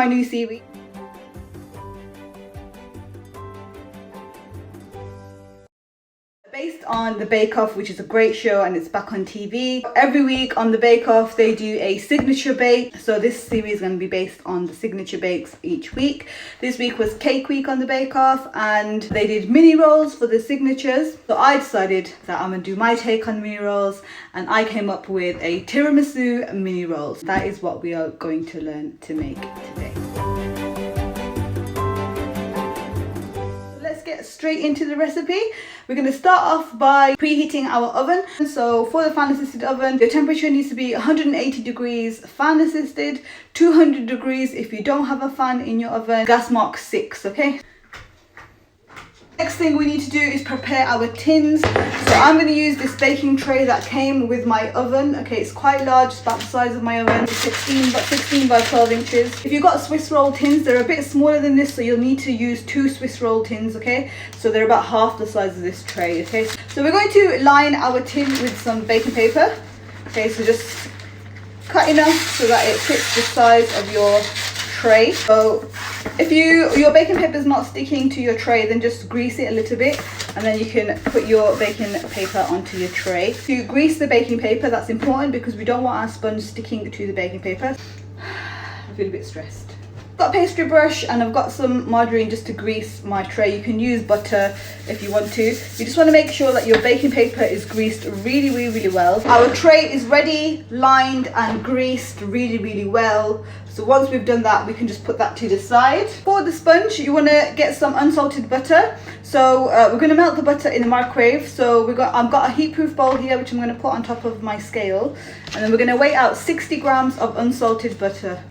my new series. Based on The Bake Off, which is a great show and it's back on TV. Every week on The Bake Off they do a signature bake, so this series is going to be based on the signature bakes each week. This week was Cake Week on The Bake Off and they did mini rolls for the signatures. So I decided that I'm going to do my take on mini rolls and I came up with a tiramisu mini rolls. That is what we are going to learn to make today. Let's get straight into the recipe. We're going to start off by preheating our oven. So for the fan assisted oven, your temperature needs to be 180 degrees fan assisted, 200 degrees if you don't have a fan in your oven, gas mark 6, okay? Next thing we need to do is prepare our tins. So I'm going to use this baking tray that came with my oven. Okay, it's quite large, it's about the size of my oven. It's 16 by 12 inches. If you've got Swiss roll tins, they're a bit smaller than this, so you'll need to use 2 Swiss roll tins, okay? So they're about half the size of this tray, okay? So we're going to line our tin with some baking paper. Okay, so just cut enough so that it fits the size of your tray. So if your baking paper is not sticking to your tray, then just grease it a little bit and then you can put your baking paper onto your tray. To grease the baking paper, that's important because we don't want our sponge sticking to the baking paper. I feel a bit stressed. I've got a pastry brush and I've got some margarine just to grease my tray. You can use butter if you want to. You just want to make sure that your baking paper is greased really well. Our tray is ready, lined and greased really well. So once we've done that, we can just put that to the side. For the sponge, you want to get some unsalted butter. So we're going to melt the butter in the microwave. So I've got a heat-proof bowl here, which I'm going to put on top of my scale. And then we're going to weigh out 60 grams of unsalted butter.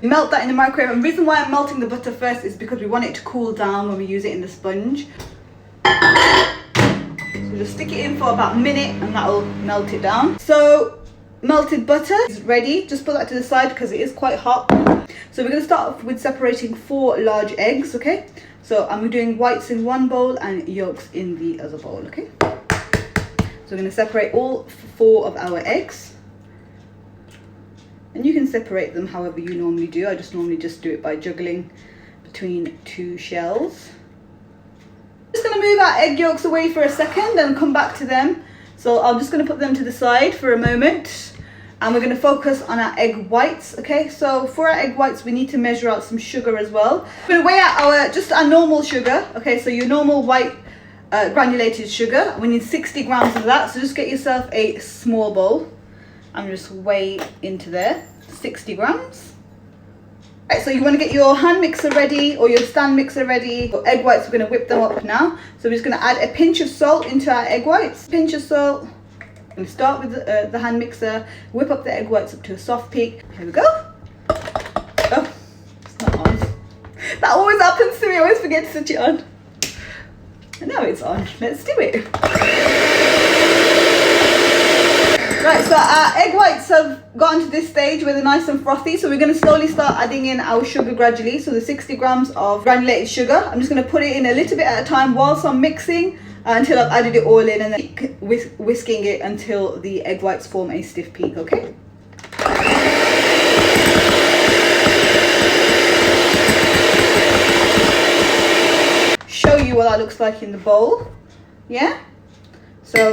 Melt that in the microwave, and the reason why I'm melting the butter first is because we want it to cool down when we use it in the sponge. So just stick it in for about a minute and that will melt it down. So melted butter is ready. Just put that to the side because it is quite hot. So we're going to start off with separating 4 large eggs, okay? So I'm doing whites in one bowl and yolks in the other bowl, okay? So we're going to separate all 4 of our eggs. And you can separate them however you normally do. I just normally do it by juggling between 2 shells. Just going to move our egg yolks away for a second and come back to them. So I'm just going to put them to the side for a moment. And we're going to focus on our egg whites, okay? So for our egg whites, we need to measure out some sugar as well. We're going to weigh out just our normal sugar, okay? So your normal white granulated sugar. We need 60 grams of that. So just get yourself a small bowl. And just weigh into there, 60 grams. Right, so you want to get your hand mixer ready or your stand mixer ready. For egg whites, we're going to whip them up now. So we're just going to add a pinch of salt into our egg whites. Pinch of salt. I'm going to start with the hand mixer, whip up the egg whites up to a soft peak. Here we go. Oh, it's not on. That always happens to me, I always forget to switch it on. And now it's on, let's do it. Right, so our egg whites have gotten to this stage where they're nice and frothy. So we're going to slowly start adding in our sugar gradually. So the 60 grams of granulated sugar. I'm just going to put it in a little bit at a time whilst I'm mixing until I've added it all in, and then whisking it until the egg whites form a stiff peak, okay? Show you what that looks like in the bowl. Yeah? So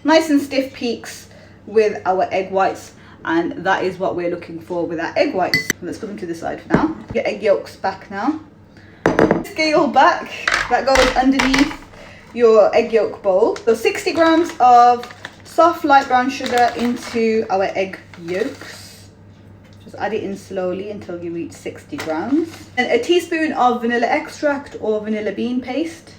nice and stiff peaks with our egg whites, and that is what we're looking for with our egg whites. Let's put them to the side for now. Get egg yolks back now. Scale back, that goes underneath your egg yolk bowl. So 60 grams of soft light brown sugar into our egg yolks. Just add it in slowly until you reach 60 grams. And a teaspoon of vanilla extract or vanilla bean paste.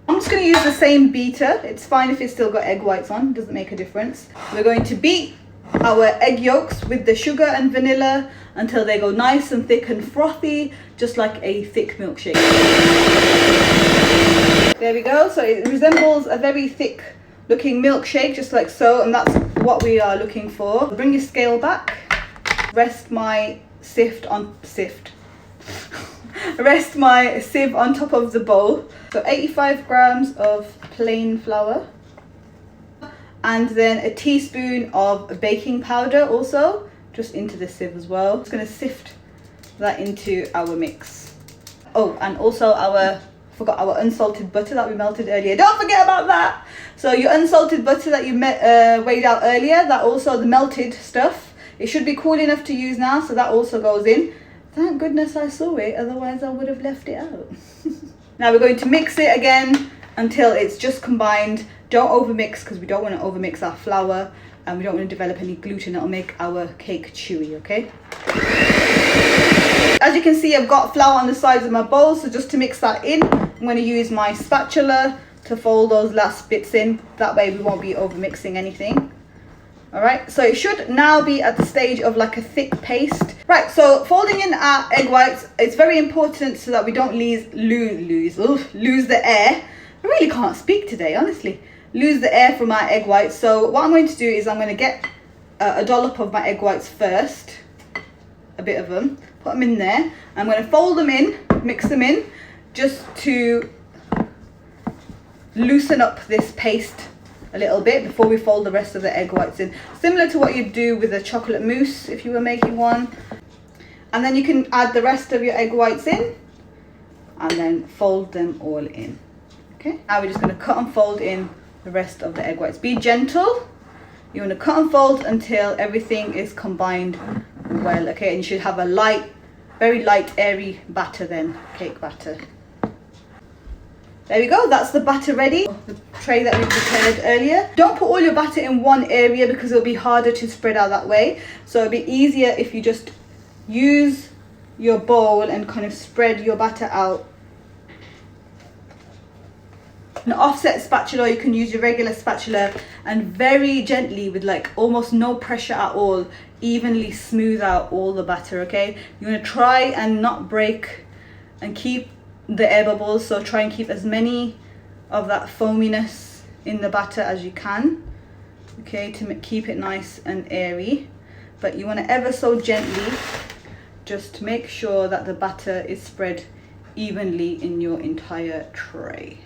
I'm just going to use the same beater. It's fine if it's still got egg whites on, it doesn't make a difference. We're going to beat our egg yolks with the sugar and vanilla until they go nice and thick and frothy, just like a thick milkshake. There we go. So it resembles a very thick looking milkshake, just like so, and that's what we are looking for. Bring your scale back. Rest my sieve on top of the bowl. So 85 grams of plain flour, and then a teaspoon of baking powder also, just into the sieve as well. Just going to sift that into our mix. Oh, and also forgot our unsalted butter that we melted earlier. Don't forget about that. So your unsalted butter that you weighed out earlier, that also the melted stuff, it should be cool enough to use now, so that also goes in. Thank goodness I saw it, otherwise I would have left it out. Now we're going to mix it again until it's just combined. Don't overmix, because we don't want to overmix our flour, and we don't want to develop any gluten that will make our cake chewy, okay? As you can see, I've got flour on the sides of my bowl, so just to mix that in, I'm going to use my spatula to fold those last bits in. That way we won't be overmixing anything. Alright, so it should now be at the stage of like a thick paste. Right, so folding in our egg whites, it's very important so that we don't lose the air. I really can't speak today, honestly. Lose the air from our egg whites. So what I'm going to do is I'm going to get a dollop of my egg whites first. A bit of them. Put them in there. I'm going to fold them in, mix them in, just to loosen up this paste a little bit before we fold the rest of the egg whites in. Similar to what you'd do with a chocolate mousse if you were making one. And then you can add the rest of your egg whites in and then fold them all in. Okay, now we're just going to cut and fold in the rest of the egg whites. Be gentle. You want to cut and fold until everything is combined well, okay? And you should have a light, very light, airy batter then, cake batter. There we go, that's the batter ready. The tray that we prepared earlier. Don't put all your batter in one area because it'll be harder to spread out that way. So it'll be easier if you just use your bowl and kind of spread your batter out. An offset spatula, you can use your regular spatula and very gently, with like almost no pressure at all, evenly smooth out all the batter, okay? You want to try and not break and keep the air bubbles, so try and keep as many of that foaminess in the batter as you can, okay, to keep it nice and airy. But you want to ever so gently just make sure that the batter is spread evenly in your entire tray.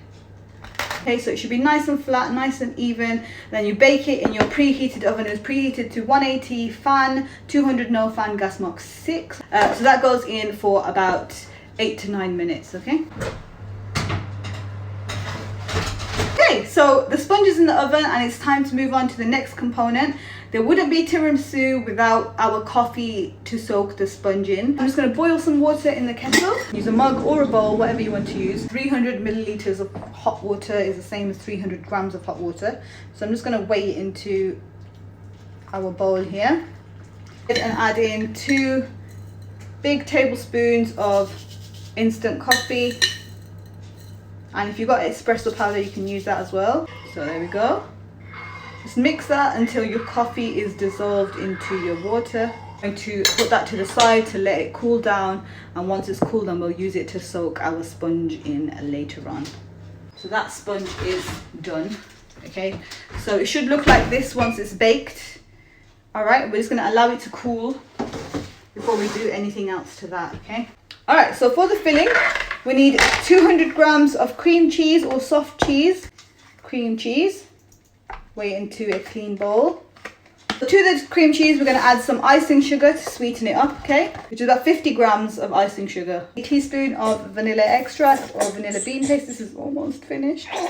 Okay, so it should be nice and flat, nice and even. Then you bake it in your preheated oven. It's preheated to 180 fan, 200 no fan, gas mark 6. So that goes in for about 8 to 9 minutes, okay? Okay, so the sponge is in the oven and it's time to move on to the next component. There wouldn't be tiramisu without our coffee to soak the sponge in. I'm just going to boil some water in the kettle. Use a mug or a bowl, whatever you want to use. 300 milliliters of hot water is the same as 300 grams of hot water. So I'm just going to weigh it into our bowl here. And add in 2 big tablespoons of instant coffee. And if you've got espresso powder, you can use that as well. So there we go. Just mix that until your coffee is dissolved into your water. I'm going to put that to the side to let it cool down, and once it's cooled down we'll use it to soak our sponge in later on. So that sponge is done, okay? So it should look like this once it's baked. Alright, we're just going to allow it to cool before we do anything else to that, okay? Alright, so for the filling we need 200 grams of cream cheese or soft cheese. Cream cheese. Weigh it into a clean bowl. So to the cream cheese we're going to add some icing sugar to sweeten it up, okay, which is about 50 grams of icing sugar. A teaspoon of vanilla extract or vanilla bean paste. This is almost finished. I'm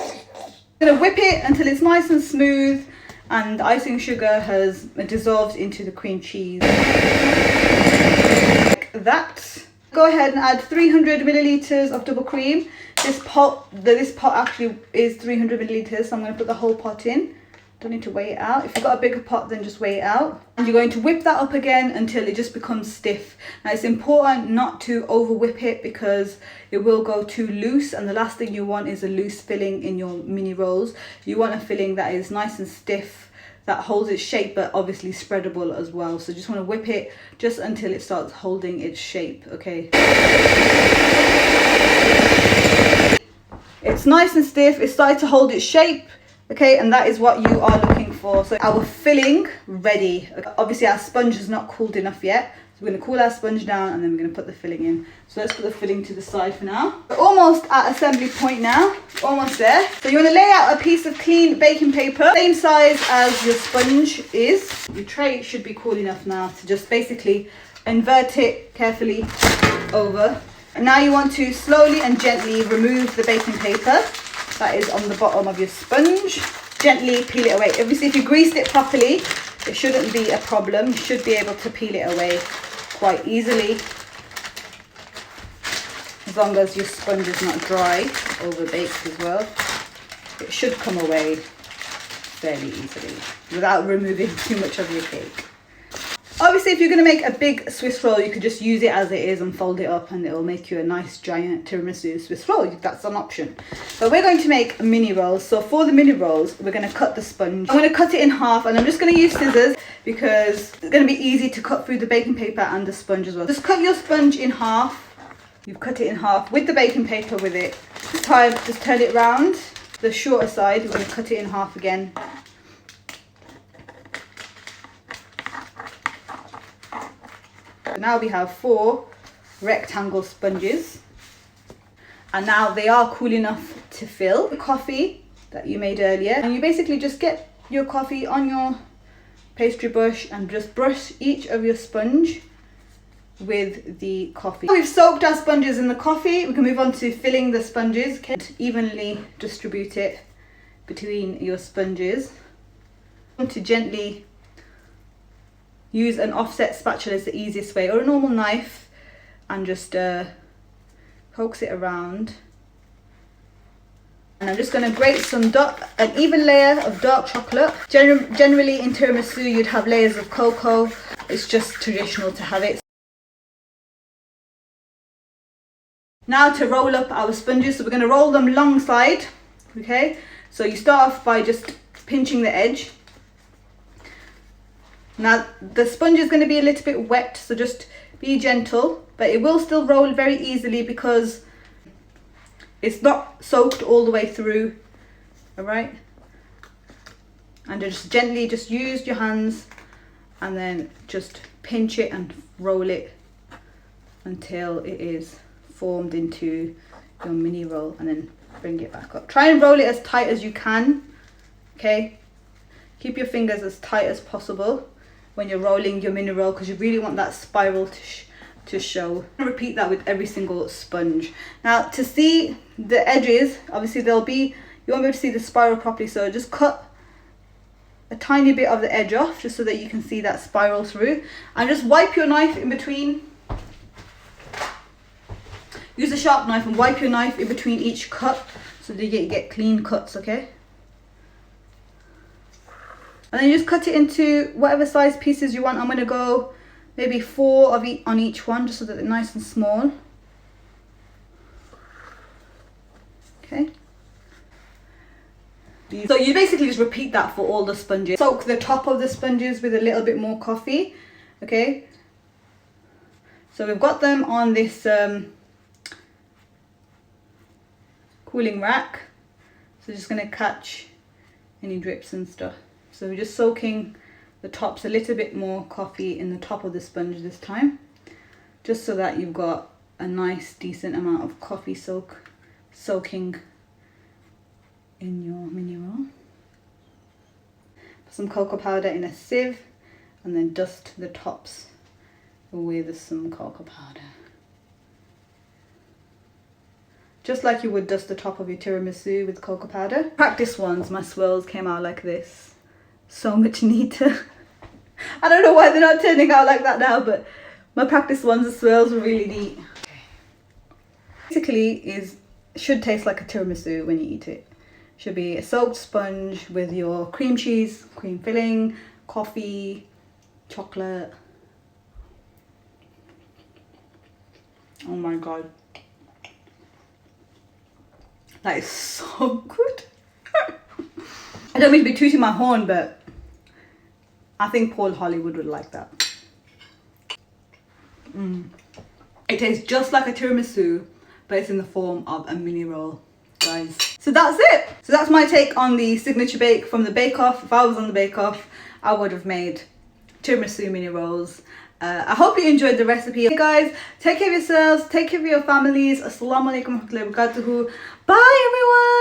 going to whip it until it's nice and smooth and the icing sugar has dissolved into the cream cheese like that. Go ahead and add 300 milliliters of double cream. This pot actually is 300 milliliters, so I'm going to put the whole pot in. Don't need to weigh it out. If you've got a bigger pot, then just weigh it out. And you're going to whip that up again until it just becomes stiff. Now it's important not to over whip it because it will go too loose, and the last thing you want is a loose filling in your mini rolls. You want a filling that is nice and stiff, that holds its shape but obviously spreadable as well. So just want to whip it just until it starts holding its shape, okay? It's nice and stiff, it's started to hold its shape. Okay, and that is what you are looking before. So our filling ready. Obviously our sponge is not cooled enough yet. So we're going to cool our sponge down and then we're going to put the filling in. So let's put the filling to the side for now. We're almost at assembly point now. Almost there. So you want to lay out a piece of clean baking paper, same size as your sponge is. Your tray should be cool enough now to just basically invert it carefully over. And now you want to slowly and gently remove the baking paper that is on the bottom of your sponge. Gently peel it away. Obviously if you greased it properly, it shouldn't be a problem. You should be able to peel it away quite easily, as long as your sponge is not dry, over baked as well. It should come away fairly easily without removing too much of your cake. Obviously if you're going to make a big Swiss roll, you could just use it as it is and fold it up and it'll make you a nice giant tiramisu Swiss roll. That's an option. But we're going to make mini rolls. So for the mini rolls, we're going to cut the sponge. I'm going to cut it in half and I'm just going to use scissors because it's going to be easy to cut through the baking paper and the sponge as well. Just cut your sponge in half. You've cut it in half with the baking paper with it. This time, just turn it round. The shorter side, we're going to cut it in half again. Now we have 4 rectangle sponges, and now they are cool enough to fill the coffee that you made earlier. And you basically just get your coffee on your pastry brush and just brush each of your sponge with the coffee. We've soaked our sponges in the coffee. We can move on to filling the sponges. Evenly distribute it between your sponges. To gently use an offset spatula is the easiest way, or a normal knife, and just coax it around. And I'm just going to grate an even layer of dark chocolate. Generally in tiramisu you'd have layers of cocoa. It's just traditional to have it. Now to roll up our sponges, so we're going to roll them long side. Okay, so you start off by just pinching the edge. Now the sponge is going to be a little bit wet, so just be gentle, but it will still roll very easily because it's not soaked all the way through. All right, and just gently just use your hands and then just pinch it and roll it until it is formed into your mini roll, and then bring it back up. Try and roll it as tight as you can. Okay, keep your fingers as tight as possible when you're rolling your mini roll, because you really want that spiral to show. Repeat that with every single sponge. Now to see the edges, obviously you won't be able to see the spiral properly, so just cut a tiny bit of the edge off just so that you can see that spiral through, and just wipe your knife in between. Use a sharp knife and wipe your knife in between each cut so that you get clean cuts, okay? And then you just cut it into whatever size pieces you want. I'm going to go maybe 4 of each on each one, just so that they're nice and small. Okay. So you basically just repeat that for all the sponges. Soak the top of the sponges with a little bit more coffee. Okay. So we've got them on this cooling rack. So just going to catch any drips and stuff. So we're just soaking the tops, a little bit more coffee in the top of the sponge this time, just so that you've got a nice decent amount of coffee soaking in your mini roll. Put some cocoa powder in a sieve and then dust the tops with some cocoa powder. Just like you would dust the top of your tiramisu with cocoa powder. Practice ones, my swirls came out like this. So much neater. I don't know why they're not turning out like that now, but my practice ones, the swirls were really neat. Basically should taste like a tiramisu when you eat it. Should be a soaked sponge with your cream cheese, cream filling, coffee, chocolate. Oh my god. That is so good. I don't mean to be tooting my horn, but I think Paul Hollywood would like that. It tastes just like a tiramisu, but it's in the form of a mini roll, guys. So that's it. So that's my take on the signature bake from the Bake Off. If I was on the Bake Off, I would have made tiramisu mini rolls. I hope you enjoyed the recipe. Hey guys, take care of yourselves, take care of your families. Assalamu alaikum warahmatullahi wabarakatuh. Bye everyone.